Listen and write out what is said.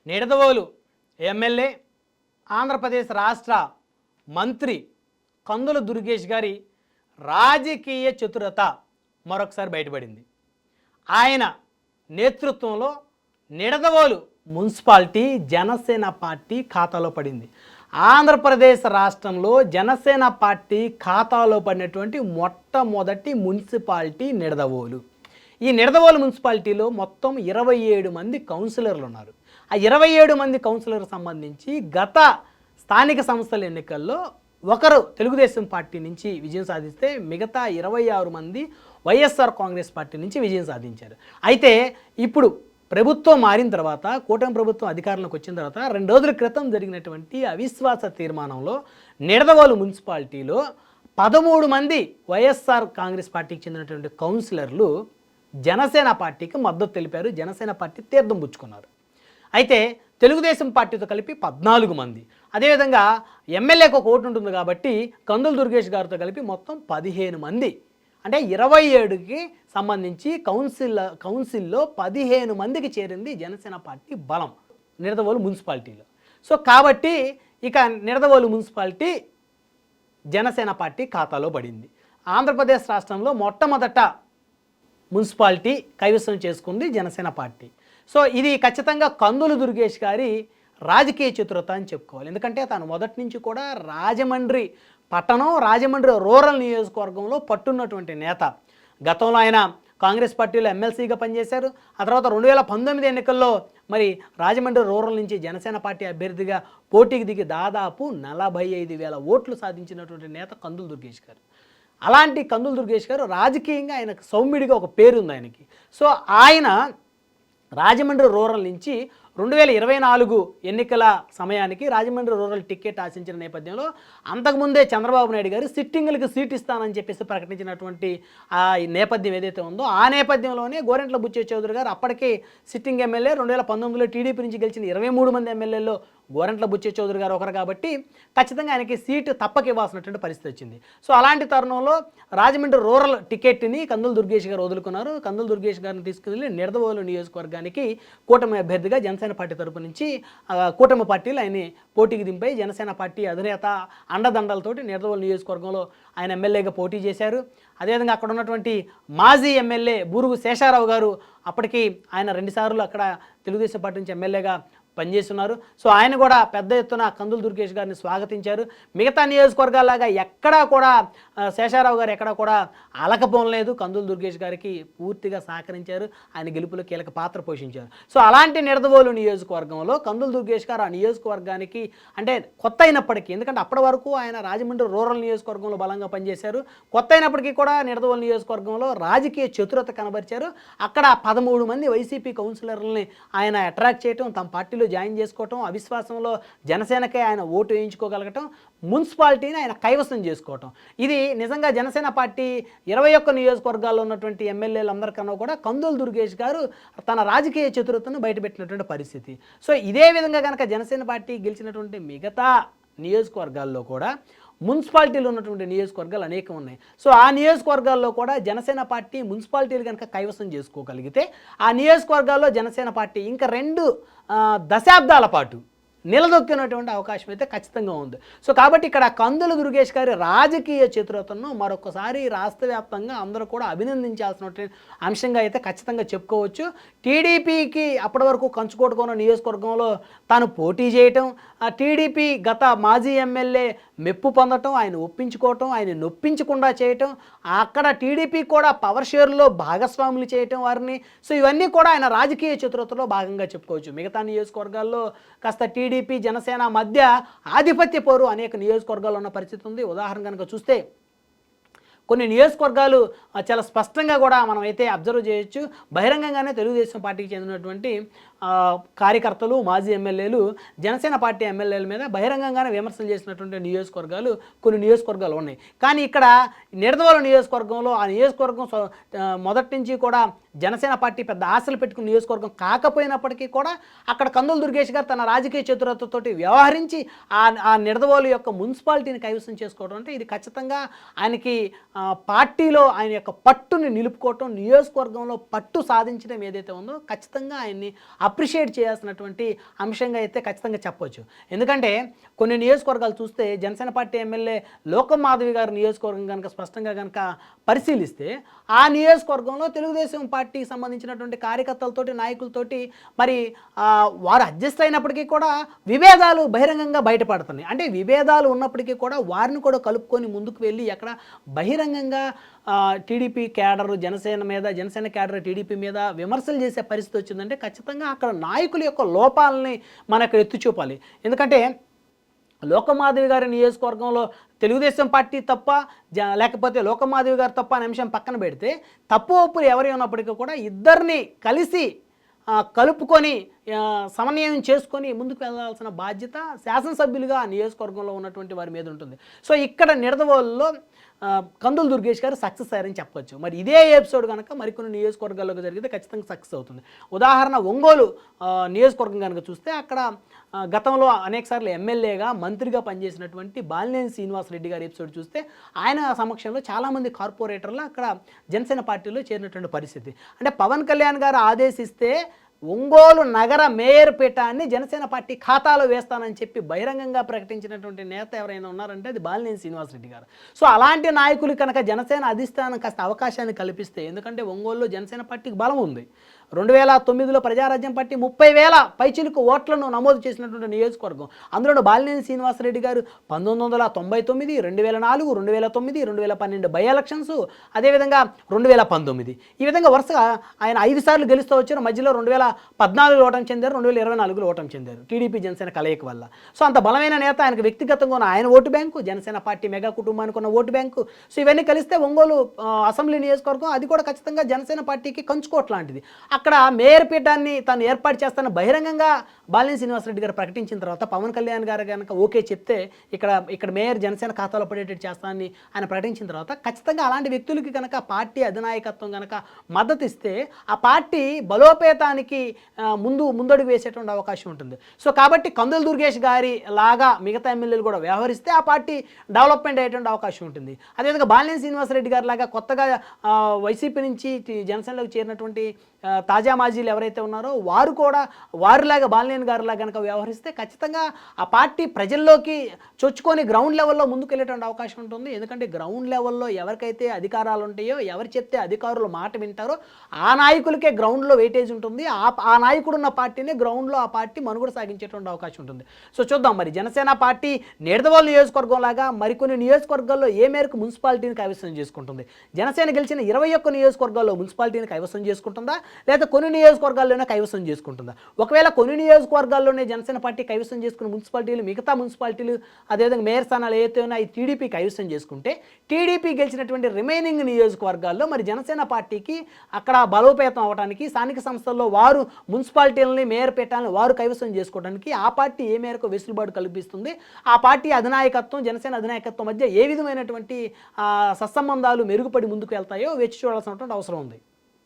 Nidadavolu MLA Andhra Pradesh రాష్ట్ర మంత్రి కందుల దుర్గేష్ గారి రాజకీయ చతురత మరొకసారి బయటపడింది. ఆయన నేతృత్వంలో నిడదవోలు మున్సిపాలిటీ జనసేన పార్టీ ఖాతాలో పడింది. ఆంధ్రప్రదేశ్ రాష్ట్రంలో జనసేన పార్టీ ఖాతాలో పడినటువంటి మొట్టమొదటి మున్సిపాలిటీ నిడదవోలు. ఈ నిడదవోలు మున్సిపాలిటీలో మొత్తం 27 మంది కౌన్సిలర్లు ఉన్నారు. ఆ 27 మంది కౌన్సిలర్లకు సంబంధించి గత స్థానిక సంస్థల ఎన్నికల్లో ఒకరు తెలుగుదేశం పార్టీ నుంచి విజయం సాధిస్తే మిగతా 26 మంది వైఎస్ఆర్ కాంగ్రెస్ పార్టీ నుంచి విజయం సాధించారు. అయితే ఇప్పుడు ప్రభుత్వం మారిన తర్వాత, కూటమి ప్రభుత్వం అధికారంలోకి వచ్చిన తర్వాత 2 రోజుల క్రితం జరిగినటువంటి అవిశ్వాస తీర్మానంలో నిడదవోలు మున్సిపాలిటీలో 13 మంది వైఎస్ఆర్ కాంగ్రెస్ పార్టీకి చెందినటువంటి కౌన్సిలర్లు జనసేన పార్టీకి మద్దతు తెలిపారు. జనసేన పార్టీ తీర్థం పుచ్చుకున్నారు. అయితే తెలుగుదేశం పార్టీతో కలిపి 14 మంది, అదేవిధంగా ఎమ్మెల్యేకి ఒక ఓటు ఉంటుంది కాబట్టి కందుల దుర్గేష్ గారితో కలిపి మొత్తం 15 మంది, అంటే 27కి సంబంధించి కౌన్సిల్లో 15 మందికి చేరింది జనసేన పార్టీ బలం నిడదవోలు మున్సిపాలిటీలో. సో కాబట్టి ఇక నిడదవోలు మున్సిపాలిటీ జనసేన పార్టీ ఖాతాలో పడింది. ఆంధ్రప్రదేశ్ రాష్ట్రంలో మొట్టమొదట మున్సిపాలిటీ కైవసం చేసుకుంది జనసేన పార్టీ. సో ఇది ఖచ్చితంగా కందుల దుర్గేష్ గారి రాజకీయ చతురత అని చెప్పుకోవాలి. ఎందుకంటే తను మొదటి నుంచి కూడా రాజమండ్రి పట్టణం, రాజమండ్రి రూరల్ నియోజకవర్గంలో పట్టున్నటువంటి నేత. గతంలో ఆయన కాంగ్రెస్ పార్టీలో ఎమ్మెల్సీగా పనిచేశారు. ఆ తర్వాత 2019 ఎన్నికల్లో మరి రాజమండ్రి రూరల్ నుంచి జనసేన పార్టీ అభ్యర్థిగా పోటీకి దిగి దాదాపు 45,000 ఓట్లు సాధించినటువంటి నేత కందుల దుర్గేష్ గారు. అలాంటి కందుల దుర్గేష్ గారు రాజకీయంగా ఆయనకు సౌమ్యుడిగా ఒక పేరు ఉంది ఆయనకి. సో ఆయన రాజమండ్రి రూరల్ నుంచి 2024 ఎన్నికల సమయానికి రాజమండ్రి రూరల్ టికెట్ ఆశించిన నేపథ్యంలో అంతకుముందే చంద్రబాబు నాయుడు గారు సిట్టింగులకు సీట్ ఇస్తానని చెప్పేసి ప్రకటించినటువంటి ఆ నేపథ్యం ఏదైతే ఉందో ఆ నేపథ్యంలోనే గోరెంట్ల బుచ్చయ్య చౌదరి గారు అప్పటికే సిట్టింగ్ ఎమ్మెల్యే, 2019లో టీడీపీ నుంచి గెలిచిన 23 మంది ఎమ్మెల్యేల్లో గోరెంట్ల బుచ్చయ్య చౌదరి గారు ఒకరు కాబట్టి ఖచ్చితంగా ఆయనకి సీటు తప్పక ఇవ్వాల్సినటువంటి పరిస్థితి వచ్చింది. సో అలాంటి తరుణంలో రాజమండ్రి రూరల్ టికెట్ని కందుల దుర్గేష్ గారు వదులుకున్నారు. కందుల దుర్గేష్ గారిని తీసుకెళ్లి నిడదవోలు నియోజకవర్గానికి కూటమి అభ్యర్థిగా జనసేన పార్టీ తరపు నుంచి కూటమి పార్టీలు ఆయన్ని పోటీకి దింపాయి. జనసేన పార్టీ అధినేత అండదండలతోటి నిడదవోలు నియోజకవర్గంలో ఆయన ఎమ్మెల్యేగా పోటీ చేశారు. అదేవిధంగా అక్కడ ఉన్నటువంటి మాజీ ఎమ్మెల్యే బూరుగు శేషారావు గారు అప్పటికి ఆయన 2 సార్లు అక్కడ తెలుగుదేశం పార్టీ నుంచి ఎమ్మెల్యేగా పనిచేస్తున్నారు. సో ఆయన కూడా పెద్ద ఎత్తున కందుల దుర్గేష్ గారిని స్వాగతించారు. మిగతా నియోజకవర్గాలాగా ఎక్కడా కూడా శేషారావు గారు ఎక్కడా కూడా అలకపోలేదు. కందుల దుర్గేష్ గారికి పూర్తిగా సహకరించారు. ఆయన గెలుపులో కీలక పాత్ర పోషించారు. సో అలాంటి నిడదవోలు నియోజకవర్గంలో కందుల దుర్గేష్ గారు ఆ నియోజకవర్గానికి అంటే కొత్త అయినప్పటికీ, ఎందుకంటే అప్పటి వరకు ఆయన రాజమండ్రి రూరల్ నియోజకవర్గంలో బలంగా పనిచేశారు. కొత్త అయినప్పటికీ కూడా నిడదవోలు నియోజకవర్గంలో రాజకీయ చతురత కనబరిచారు. అక్కడ 13 మంది వైసీపీ కౌన్సిలర్లని ఆయన అట్రాక్ట్ చేయటం, తమ పార్టీలో జాయిన్ చేసుకోవటం, అవిశ్వాసంలో జనసేనకే ఆయన ఓటు వేయించుకోగలగటం, మున్సిపాలిటీని ఆయన కైవసం చేసుకోవటం, ఇది నిజంగా జనసేన పార్టీ 21 నియోజకవర్గాల్లో ఉన్నటువంటి ఎమ్మెల్యేలందరికన్నా కూడా కందుల దుర్గేష్ గారు తన రాజకీయ చతురతను బయటపెట్టినటువంటి పరిస్థితి. సో ఇదే విధంగా కనుక జనసేన పార్టీ గెలిచినటువంటి మిగతా నియోజకవర్గాల్లో కూడా మున్సిపాలిటీలు ఉన్నటువంటి నియోజకవర్గాలు అనేకం ఉన్నాయి. సో ఆ నియోజకవర్గాల్లో కూడా జనసేన పార్టీ మున్సిపాలిటీలు కనుక కైవసం చేసుకోగలిగితే ఆ నియోజకవర్గాల్లో జనసేన పార్టీ ఇంకా 2 దశాబ్దాల పాటు నిలదొక్కినటువంటి అవకాశం అయితే ఖచ్చితంగా ఉంది. సో కాబట్టి ఇక్కడ కందుల దుర్గేష్ గారి రాజకీయ చతురతను మరొకసారి రాష్ట్ర వ్యాప్తంగా అందరూ కూడా అభినందించాల్సినటువంటి అంశంగా అయితే ఖచ్చితంగా చెప్పుకోవచ్చు. టీడీపీకి అప్పటి వరకు కంచుకోటుకున్న నియోజకవర్గంలో తాను పోటీ చేయటం, టీడీపీ గత మాజీ ఎమ్మెల్యే మెప్పు పొందటం, ఆయన ఒప్పించుకోవటం, ఆయన నొప్పించకుండా చేయటం, అక్కడ టీడీపీ కూడా పవర్ షేర్లో భాగస్వాములు చేయటం వారిని. సో ఇవన్నీ కూడా ఆయన రాజకీయ చతురతలో భాగంగా చెప్పుకోవచ్చు. మిగతా నియోజకవర్గాల్లో కాస్త టీడీపీ జనసేన మధ్య ఆధిపత్య పోరు అనేక నియోజకవర్గాల్లో ఉన్న పరిస్థితి ఉంది. ఉదాహరణ కనుక చూస్తే కొన్ని నియోజకవర్గాలు చాలా స్పష్టంగా కూడా మనం అయితే అబ్జర్వ్ చేయొచ్చు. బహిరంగంగానే తెలుగుదేశం పార్టీకి చెందినటువంటి కార్యకర్తలు, మాజీ ఎమ్మెల్యేలు జనసేన పార్టీ ఎమ్మెల్యేల మీద బహిరంగంగానే విమర్శలు చేసినటువంటి నియోజకవర్గాలు కొన్ని నియోజకవర్గాలు ఉన్నాయి. కానీ ఇక్కడ నిడదవోలు నియోజకవర్గంలో ఆ నియోజకవర్గం మొదటి నుంచి కూడా జనసేన పార్టీ పెద్ద ఆశలు పెట్టుకున్న నియోజకవర్గం కాకపోయినప్పటికీ కూడా అక్కడ కందుల దుర్గేష్ గారు తన రాజకీయ చతురతతోటి వ్యవహరించి ఆ నిడదవోలు యొక్క మున్సిపాలిటీని కైవసం చేసుకోవడం అంటే ఇది ఖచ్చితంగా ఆయనకి పార్టీలో ఆయన యొక్క పట్టుని నిలుపుకోవటం, నియోజకవర్గంలో పట్టు సాధించడం ఏదైతే ఉందో ఖచ్చితంగా ఆయన్ని అప్రిషియేట్ చేయాల్సినటువంటి అంశంగా అయితే ఖచ్చితంగా చెప్పొచ్చు. ఎందుకంటే కొన్ని నియోజకవర్గాలు చూస్తే జనసేన పార్టీ ఎమ్మెల్యే లోకం మాధవి గారి నియోజకవర్గం కనుక స్పష్టంగా కనుక పరిశీలిస్తే ఆ నియోజకవర్గంలో తెలుగుదేశం పార్టీకి సంబంధించినటువంటి కార్యకర్తలతోటి నాయకులతోటి మరి వారు అడ్జస్ట్ అయినప్పటికీ కూడా విభేదాలు బహిరంగంగా బయటపడుతున్నాయి. అంటే విభేదాలు ఉన్నప్పటికీ కూడా వారిని కూడా కలుపుకొని ముందుకు వెళ్ళి ఎక్కడ బహిరంగంగా TDP cadre Janasena cadre TDP మీద విమర్శలు చేసే పరిస్థితి వచ్చిందంటే ఖచ్చితంగా అక్కడ నాయకుల యొక్క లోపాలని మనం అక్కడ ఎత్తి చూపాలి. ఎందుకంటే లోకమాధవి గారి నియోజకవర్గంలో తెలుగుదేశం పార్టీ తప్ప లేకపోతే లోకమాధవి గారు తప్ప అనే అంశం పక్కన పెడితే తప్పు ఒప్పులు ఎవరి ఉన్నప్పటికీ కూడా ఇద్దరిని కలిసి కలుపుకొని సమన్వయం చేసుకొని ముందుకు వెళ్ళాల్సిన బాధ్యత శాసనసభ్యులుగా ఆ నియోజకవర్గంలో ఉన్నటువంటి వారి మీద ఉంటుంది. సో ఇక్కడ నిడదవోలులో కందుల దుర్గేష్ గారు సక్సెస్ అయ్యారని చెప్పొచ్చు. మరి ఇదే ఎపిసోడ్ కనుక మరికొన్ని నియోజకవర్గాల్లోకి జరిగితే ఖచ్చితంగా సక్సెస్ అవుతుంది. ఉదాహరణ ఒంగోలు నియోజకవర్గం కనుక చూస్తే అక్కడ గతంలో అనేకసార్లు ఎమ్మెల్యేగా మంత్రిగా పనిచేసినటువంటి బాలినేని శ్రీనివాసరెడ్డి గారి ఎపిసోడ్ చూస్తే ఆయన సమక్షంలో చాలామంది కార్పొరేటర్లు అక్కడ జనసేన పార్టీలో చేరినటువంటి పరిస్థితి. అంటే పవన్ కళ్యాణ్ గారు ఆదేశిస్తే ఒంగోలు నగర మేయర్ పీఠాన్ని జనసేన పార్టీ ఖాతాలో వేస్తానని చెప్పి బహిరంగంగా ప్రకటించినటువంటి నేత ఎవరైనా ఉన్నారంటే అది బాలినేని శ్రీనివాసరెడ్డి గారు. సో అలాంటి నాయకులు కనుక జనసేన అధిష్టానం కాస్త అవకాశాన్ని కల్పిస్తే, ఎందుకంటే ఒంగోలులో జనసేన పార్టీకి బలం ఉంది. 2009లో ప్రజారాజ్యం పార్టీ 30,000 పైచిలుకు ఓట్లను నమోదు చేసినటువంటి నియోజకవర్గం. అందులో బాలినేని శ్రీనివాసరెడ్డి గారు 1999, 2004, 2009, 2012 బై ఎలక్షన్స్, అదేవిధంగా 2019 ఈ విధంగా వరుసగా ఆయన 5 సార్లు గెలుస్తూ వచ్చారు. మధ్యలో 2014లో ఓటమి చెందారు, 2024లో ఓటమి చెందారు టీడీపీ జనసేన కలయిక వల్ల. సో అంత బలమైన నేత, ఆయనకు వ్యక్తిగతంగా ఉన్న ఆయన vote bank, Janasena party mega కుటుంబానికి ఉన్న ఓటు బ్యాంకు. సో ఇవన్నీ కలిస్తే ఒంగోలు అసెంబ్లీ నియోజకవర్గం అది కూడా ఖచ్చితంగా జనసేన పార్టీకి కంచుకోట్ లాంటిది. అక్కడ మేయర్ పీఠాన్ని తాను ఏర్పాటు చేస్తాను బహిరంగంగా బాలినేని శ్రీనివాసరెడ్డి గారు ప్రకటించిన తర్వాత పవన్ కళ్యాణ్ గారు కనుక ఓకే చెప్తే ఇక్కడ మేయర్ జనసేన ఖాతాలో పడేటట్టు చేస్తానని ఆయన ప్రకటించిన తర్వాత ఖచ్చితంగా అలాంటి వ్యక్తులకి కనుక పార్టీ అధినాయకత్వం కనుక మద్దతు ఇస్తే ఆ పార్టీ బలోపేతానికి ముందడుగు వేసేటువంటి అవకాశం ఉంటుంది. సో కాబట్టి కందుల దుర్గేష్ గారి లాగా మిగతా ఎమ్మెల్యేలు కూడా వ్యవహరిస్తే ఆ పార్టీ డెవలప్మెంట్ అయ్యేటువంటి అవకాశం ఉంటుంది. అదేవిధంగా బాలినేని శ్రీనివాసరెడ్డి గారి లాగా కొత్తగా వైసీపీ నుంచి జనసేనలోకి చేరినటువంటి తాజా మాజీలు ఎవరైతే ఉన్నారో వారు కూడా వారిలాగా బాలినేని గారిలాగా కనుక వ్యవహరిస్తే ఖచ్చితంగా ఆ పార్టీ ప్రజల్లోకి చొచ్చుకొని గ్రౌండ్ లెవెల్లో ముందుకు వెళ్ళేటువంటి అవకాశం ఉంటుంది. ఎందుకంటే గ్రౌండ్ లెవెల్లో ఎవరికైతే అధికారాలు ఉంటాయో, ఎవరు చెప్తే అధికారులు మాట వింటారో ఆ నాయకులకే గ్రౌండ్లో వెయిటేజ్ ఉంటుంది. ఆ నాయకుడు ఉన్న పార్టీని గ్రౌండ్లో ఆ పార్టీ మనుగడ సాగించేటువంటి అవకాశం ఉంటుంది. సో చూద్దాం మరి జనసేన పార్టీ నిడదవోలు నియోజకవర్గం లాగా మరికొన్ని నియోజకవర్గాల్లో ఏ మేరకు మున్సిపాలిటీని కైవసం చేసుకుంటుంది. జనసేన గెలిచిన 21 నియోజకవర్గాల్లో మున్సిపాలిటీని కైవసం చేసుకుంటుందా, లేదా కొన్ని నియోజకవర్గాల్లోనే కైవసం చేసుకుంటుందా? ఒకవేళ కొన్ని నియోజకవర్గాల్లోనే జనసేన పార్టీ కైవసం చేసుకున్న మున్సిపాలిటీలు, మిగతా మున్సిపాలిటీలు అదేవిధంగా మేయర్ స్థానాలు ఏవైతే ఉన్నాయో టీడీపీ కైవసం చేసుకుంటే టీడీపీ గెలిచినటువంటి రిమైనింగ్ నియోజకవర్గాల్లో మరి జనసేన పార్టీకి అక్కడ బలోపేతం అవడానికి, స్థానిక సంస్థల్లో వారు మున్సిపాలిటీలని మేయర్ పీఠాలను వారు కైవసం చేసుకోవడానికి ఆ పార్టీ ఏ మేరకు వెసులుబాటు కల్పిస్తుంది, ఆ పార్టీ అధినాయకత్వం జనసేన అధినాయకత్వం మధ్య ఏ విధమైనటువంటి సత్సంబంధాలు మెరుగుపడి ముందుకు వెళ్తాయో వేచి చూడాల్సినటువంటి అవసరం ఉంది.